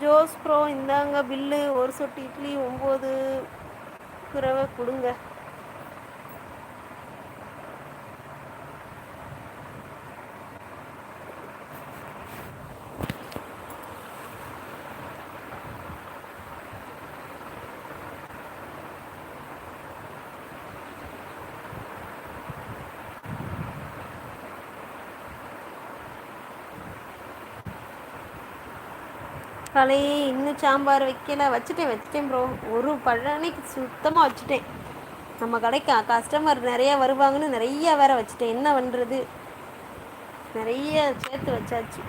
Jose bro இந்தாங்க bill, ஒரு சொட்டு இட்லி 9 ரூபா கொடுங்க. காலை இன்னும் சாம்பார் வைக்கல. வச்சுட்டேன் ப்ரோ. ஒரு பழனிக்கு சுத்தமாக வச்சுட்டேன். நம்ம கடைக்கு கஸ்டமர் நிறையா வருவாங்கன்னு நிறையா வேற வச்சுட்டேன். என்ன பண்ணுறது, நிறைய சேர்த்து வச்சாச்சு.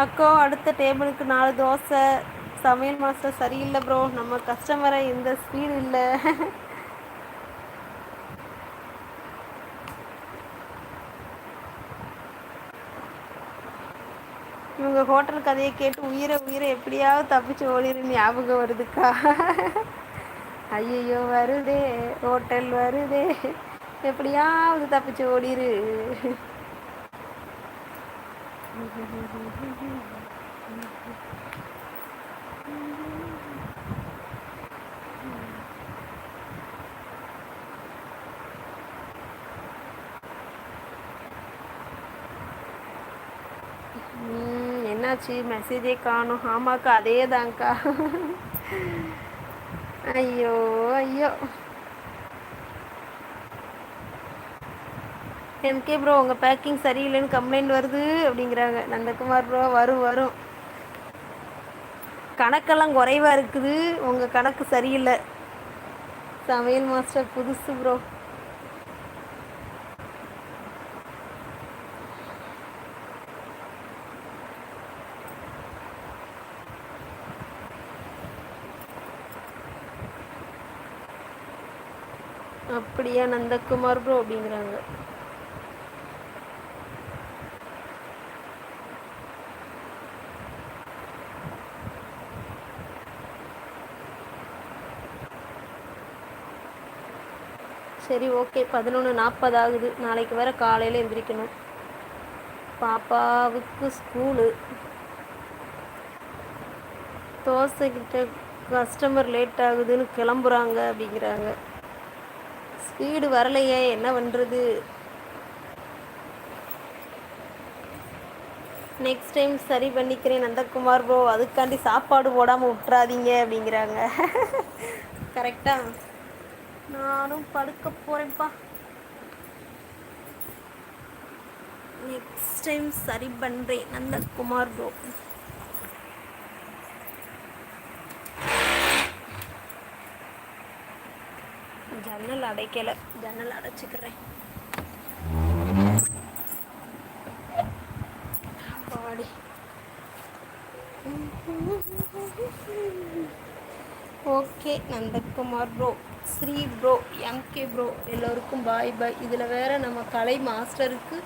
அக்கோ அடுத்த டேபிளுக்கு 4 தோசை. சமையல் மாஸ்டர் சரியில்லை ப்ரோ, நம்ம கஸ்டமரை இந்த ஸ்பீடு இல்லை. இவங்க ஹோட்டல் கதையை கேட்டு உயிரை எப்படியாவது தப்பிச்சு ஓடிடுன்னு ஞாபகம் வருதுக்கா. ஐயோ வருதே, ஹோட்டல் வருதே, எப்படியாவது தப்பிச்சு ஓடிரு. என்னாச்சு, மெசேஜே காணும். ஆமாக்கா அதே தான்க்கா. ஐயோ ஐயோ. எம்கே ப்ரோ உங்கள் பேக்கிங் சரியில்லைன்னு கம்ப்ளைண்ட் வருது அப்படிங்கிறாங்க. நந்தகுமார் ப்ரோ வரும். கணக்கெல்லாம் குறைவாக இருக்குது, உங்கள் கணக்கு சரியில்லை. சமையல் மாஸ்டர் புதுசு ப்ரோ. அப்படியா நந்தகுமார் ப்ரோ அப்படிங்கிறாங்க. சரி ஓகே, 11:40 ஆகுது. நாளைக்கு வேறு காலையில் எந்திரிக்கணும். பாப்பாவுக்கு ஸ்கூலு. தோசைக்கிட்ட கஸ்டமர் லேட் ஆகுதுன்னு கிளம்புறாங்க அப்படிங்கிறாங்க. ஸ்பீடு வரலையே, என்ன பண்ணுறது. நெக்ஸ்ட் டைம் சரி பண்ணிக்கிறேன் நந்தகுமார் ப்ரோ, அதுக்காண்டி சாப்பாடு போடாமல் விட்டுறாதீங்க அப்படிங்கிறாங்க. கரெக்டா. நானும் படுக்க போகிறேன்ப்பா. நெக்ஸ்ட் டைம் சரி பண்ணுறேன் நந்தகுமார் ப்ரோ. ஜன்னல் அடைக்கலை, ஜன்னல் அடைச்சிக்கிறேன். பாடி okay Nandakumar bro, Sri bro, MK bro எல்லோருக்கும் பாய் பாய். இதில் வேற நம்ம கலை மாஸ்டருக்கு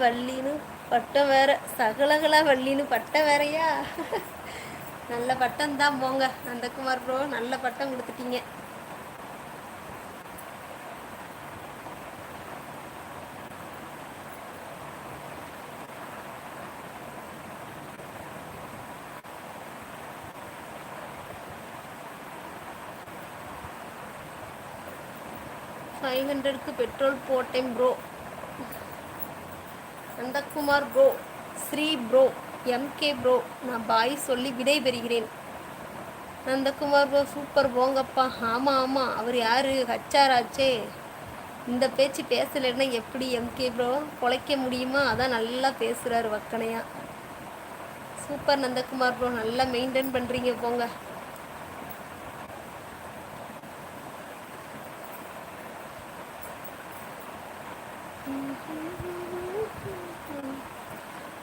வள்ளின்னு பட்டம் வேற, சகலகலா வள்ளின்னு பட்டம் வேறையா. நல்ல பட்டம் தான் போங்க நந்தகுமார் ப்ரோ, நல்ல பட்டம் கொடுத்துட்டீங்க. $500க்கு பெட்ரோல் போட்டேன் bro. Nandakumar bro, Sri bro, MK bro, நான் பாய் சொல்லி விடை பெறுகிறேன். நந்தகுமார் ப்ரோ சூப்பர் போங்கப்பா. ஆமாம் அவர் யார், ஹச்ஆர் ஆச்சே. இந்த பேச்சு பேசலைன்னா எப்படி எம்கே ப்ரோ பொழைக்க முடியுமா? அதான் நல்லா பேசுகிறாரு வக்கனையா. சூப்பர் நந்தகுமார் ப்ரோ, நல்லா மெயின்டைன் பண்ணுறீங்க போங்க.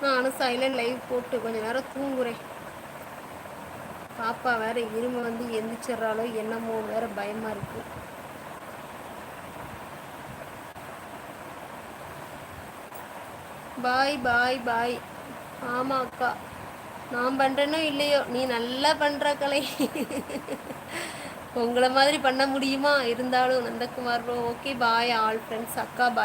நானும் சைலண்ட் லைவ் போட்டு கொஞ்ச நேரம் தூங்குறேன். பாப்பா வேற இரும வந்து எந்திரிச்சிட்றாலோ என்னமோ வேற பயமாக இருக்கு. பாய் பாய் பாய். ஆமாம் அக்கா, நான் பண்ணுறேனோ இல்லையோ நீ நல்லா பண்ணுற கலை. உங்களை மாதிரி பண்ண முடியுமா? இருந்தாலும் Nandakumar bro okay bye all friends. அக்கா பாய்.